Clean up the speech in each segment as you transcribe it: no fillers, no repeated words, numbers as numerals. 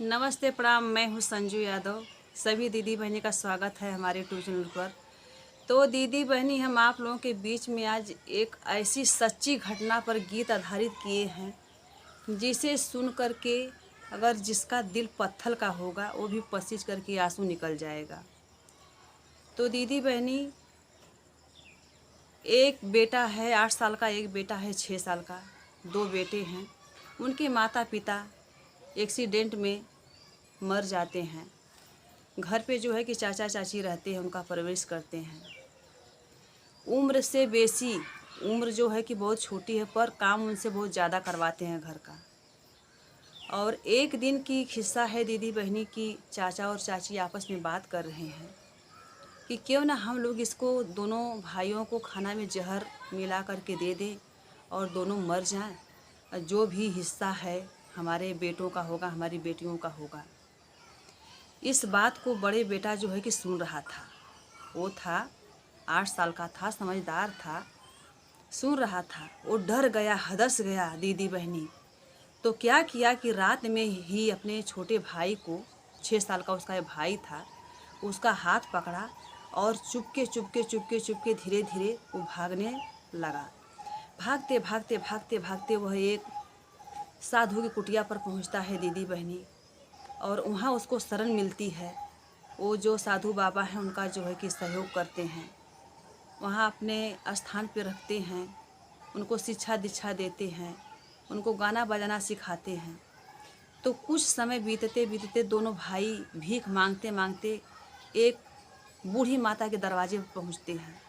नमस्ते प्रणाम। मैं हूँ संजू यादव। सभी दीदी बहनी का स्वागत है हमारे यूट्यूब चैनल पर। तो दीदी बहनी, हम आप लोगों के बीच में आज एक ऐसी सच्ची घटना पर गीत आधारित किए हैं जिसे सुन करके अगर जिसका दिल पत्थर का होगा वो भी पसीज करके आंसू निकल जाएगा। तो दीदी बहनी, एक बेटा है 8 साल का, एक बेटा है 6 साल का, 2 बेटे हैं। उनके माता पिता एक्सीडेंट में मर जाते हैं। घर पे जो है कि चाचा चाची रहते हैं, उनका परवरिश करते हैं। उम्र से बेसी, उम्र जो है कि बहुत छोटी है, पर काम उनसे बहुत ज़्यादा करवाते हैं घर का। और एक दिन की किस्सा है दीदी बहनी की, चाचा और चाची आपस में बात कर रहे हैं कि क्यों ना हम लोग इसको, दोनों भाइयों को खाना में जहर मिला करके दे दें और दोनों मर जाएं। जो भी हिस्सा है हमारे बेटों का होगा, हमारी बेटियों का होगा। इस बात को बड़े बेटा जो है कि सुन रहा था। वो था 8 साल का था, समझदार था, सुन रहा था। वो डर गया, हदस गया दीदी बहनी। तो क्या किया कि रात में ही अपने छोटे भाई को, 6 साल का उसका भाई था, उसका हाथ पकड़ा और चुपके चुपके चुपके चुपके धीरे धीरे वो भागने लगा। भागते भागते भागते भागते वह एक साधु की कुटिया पर पहुंचता है दीदी बहनी। और वहाँ उसको शरण मिलती है। वो जो साधु बाबा हैं उनका जो है कि सहयोग करते हैं, वहाँ अपने स्थान पे रखते हैं, उनको शिक्षा दीक्षा देते हैं, उनको गाना बजाना सिखाते हैं। तो कुछ समय बीतते बीतते दोनों भाई भीख मांगते मांगते एक बूढ़ी माता के दरवाजे पर पहुँचते हैं।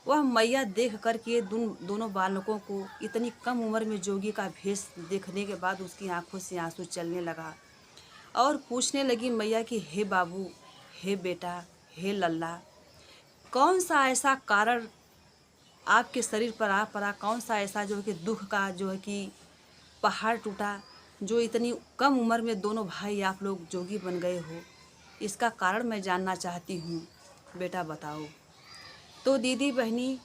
वह मैया देख कर के दोनों बालकों को, इतनी कम उम्र में जोगी का भेष देखने के बाद उसकी आंखों से आंसू चलने लगा और पूछने लगी मैया कि हे बाबू, हे बेटा, हे लल्ला, कौन सा ऐसा कारण आपके शरीर पर आ पड़ा, कौन सा ऐसा जो है कि दुख का जो है कि पहाड़ टूटा, जो इतनी कम उम्र में दोनों भाई आप लोग जोगी बन गए हो। इसका कारण मैं जानना चाहती हूँ, बेटा बताओ। तो दीदी बहनी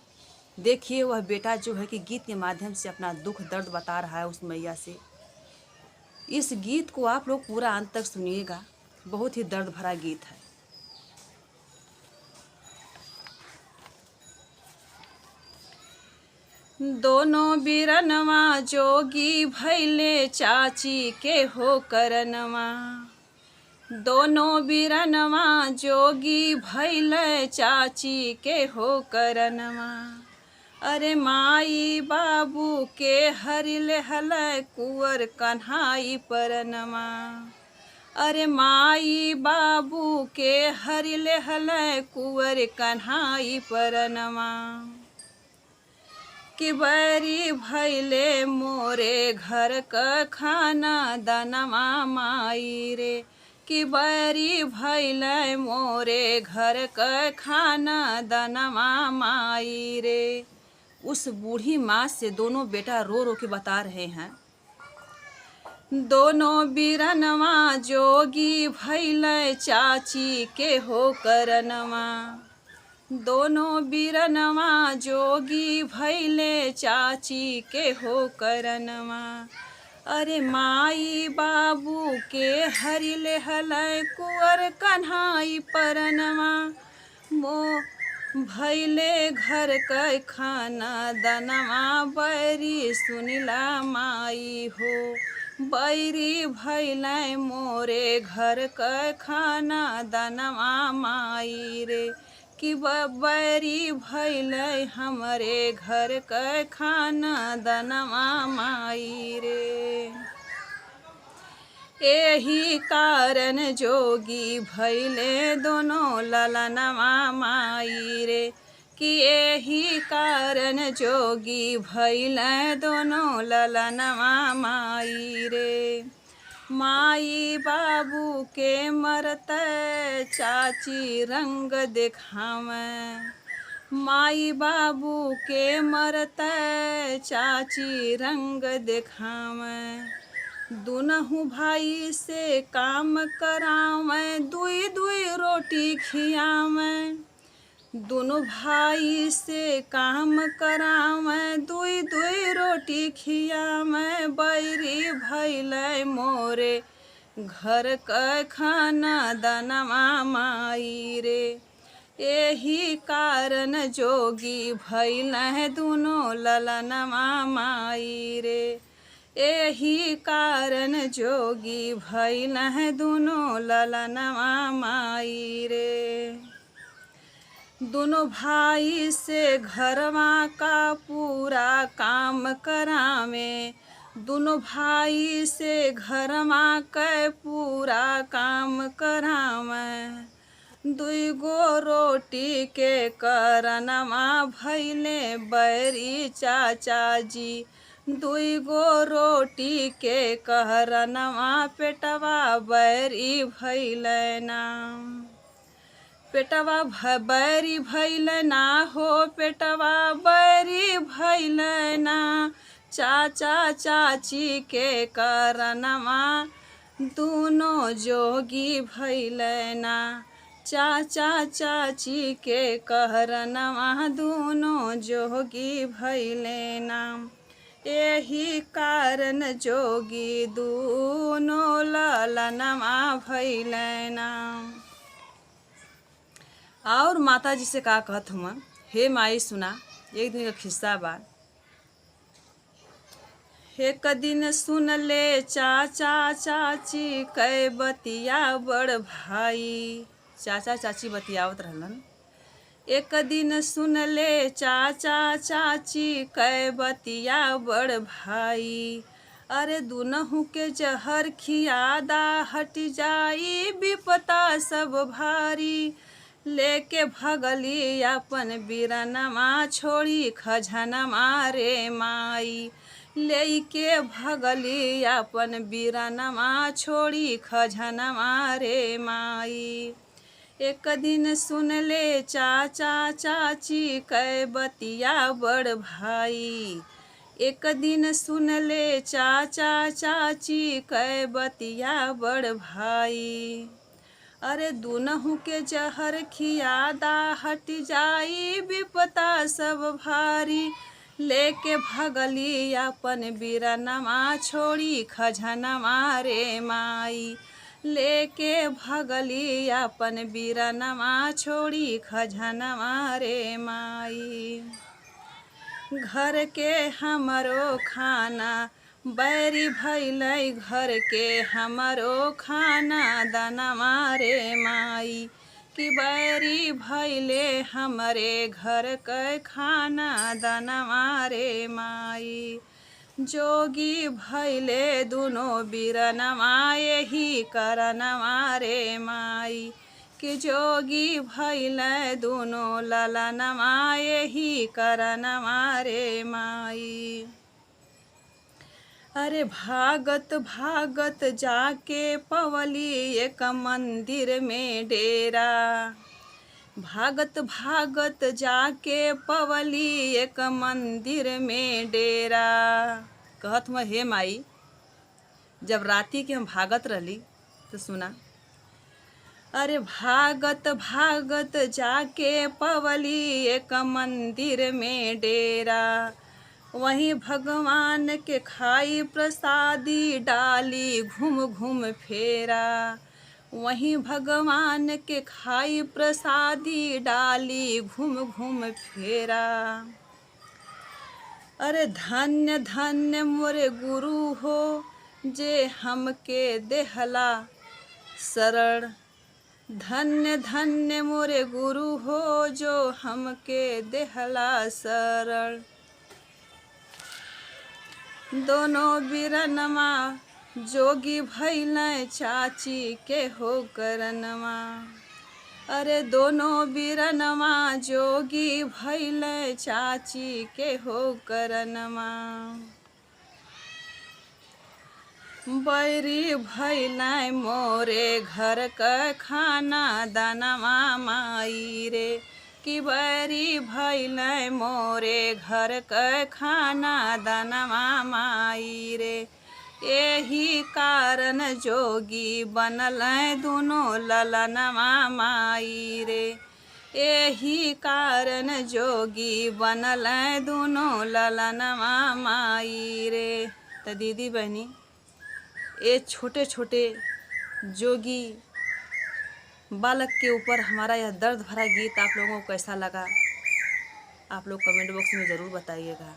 देखिए, वह बेटा जो है कि गीत के माध्यम से अपना दुख दर्द बता रहा है उस मैया से। इस गीत को आप लोग पूरा अंत तक सुनिएगा, बहुत ही दर्द भरा गीत है। दोनों बिरनवा जोगी भैले चाची के हो करनवा। दोनों बिरनवा जोगी भैले चाची के हो करनवा। अरे माई बाबू के हरिले हल कुंवर कन्हाई परनमा। अरे माई बाबू के हरिले हल कुंवर कन्हाई परनमा। कि बरी भैले मोरे घर का खाना दनमा माई रे। कि बरी भैले मोरे घर का खाना दनमा माई रे। उस बूढ़ी माँ से दोनों बेटा रो रो के बता रहे हैं। दोनों बिरनवा जोगी भैले चाची के हो करनवा। दोनों बिरनवा जोगी भैले चाची के हो करनवा। अरे माई बाबू के हरिले हलै कुंवर कन्हाई परनवा। मो भैले घर कै खाना दनवा बैरी सुनिला माई हो। बैरी भैले मोरे घर कै खाना दनवा माई रे। कि बैरी भैले हमरे घर कै खाना दनवा माई रे। एही कारण जोगी भैले दोनों ललनवा माई रे। कि एही कारण जोगी भैले दोनों ललनवा माई रे। माई बाबू के मरते चाची रंग दिखावे। माई बाबू के मरते चाची रंग दिखावे। दुनहु भाई से काम करावे, दुई दुई रोटी खियावे। दोनों भाई से काम करावे, दुई दुई रोटी खियावे। बैरी भैले मोरे घर क खाना दानवा माई रे। एही कारण जोगी भइल है दुनो ललनवा माई रे। एही कारण जोगी भइल है दुनो ललनवा माई रे। दोनों भाई से घरवा का पूरा काम करावे। दोनों भाई से घरवा का पूरा काम करावे। दुई गो रोटी के करनवा भैले बैरी चाचा जी। दुई गो रोटी के करनवा पेटवा बैरी भैले ना। पेटवा बैरी भैल ना हो, पेटवा बैरी भैल ना। चाचा चाची के करनवा दोनों जोगी भैल ना। चाचा चाची के करनवा दोनों जोगी भैल ना। एही कारण जोगी दोनों ललनवा भैल ना। और माता जी से का कहत हुआ, हे माई सुना। एक दिन का खिस्सा बा। एक दिन सुन ले चाचा चाची कै बतिया बड़ भाई। चाचा चाची बतियावत रहलन। एक दिन सुन ले चाचा चाची कै बतिया बड़ भाई। अरे दुनहु के जहर खियादा हट जाई विपता सब भारी। लेके भगली अपन बीरनमा छोड़ी खजनमा रे माई। लेके भगली अपन बीरनमा छोड़ी खजनमा रे माई। एक दिन सुन ले चाचा चाची कै बतिया बड़ भाई। एक दिन सुन ले चाचा चाची कै बतिया बड़ भाई। अरे दुनहु के जहर खियादा हट जाई विपता सब भारी। लेके भगली अपन बीरनमा छोड़ी खजनमा रे माई। लेके भगली अपन बीरनमा छोड़ी खजनमा रे माई। घर के हमरो खाना बैरी भैलै, घर के हमरो खाना दानवा रे माई। कि बैरी भैले हमरे घर के खाना दानवा रे माई। जोगी भैले दुनो बीरनमा यही करनवा रे माई। कि जोगी भैले दुनो ललनवा यही करनवा रे माई। अरे भागत भागत जाके पवली एक मंदिर में डेरा। भागत भागत जाके पवली एक मंदिर में डेरा। कहत हुआ, हे माई जब राती के हम भागत रहली तो सुना। अरे भागत भागत जाके पवली एक मंदिर में डेरा। वहीं भगवान के खाई प्रसादी डाली घूम घूम फेरा। वहीं भगवान के खाई प्रसादी डाली घूम घूम फेरा। अरे धन्य धन्य मोरे गुरु हो जे हमके देहला शरण। धन्य धन्य मोरे गुरु हो जो हमके देहला शरण। दोनों बीरनमा जोगी भैले चाची के हो करनमा। अरे दोनों बीरनमा जोगी भैले चाची के हो करनमा। बैरी भैले मोरे घर का खाना दानवा माई रे। कि बैरी भैले मोरे घर का खाना दानवा माई रे। एही कारण जोगी बनल दुनो ललनवा माई रे। एही कारण जोगी बनल दुनो ललनवा माई रे। तो दीदी बहनी, ये छोटे छोटे जोगी बालक के ऊपर हमारा यह दर्द भरा गीत आप लोगों को कैसा लगा, आप लोग कमेंट बॉक्स में ज़रूर बताइएगा।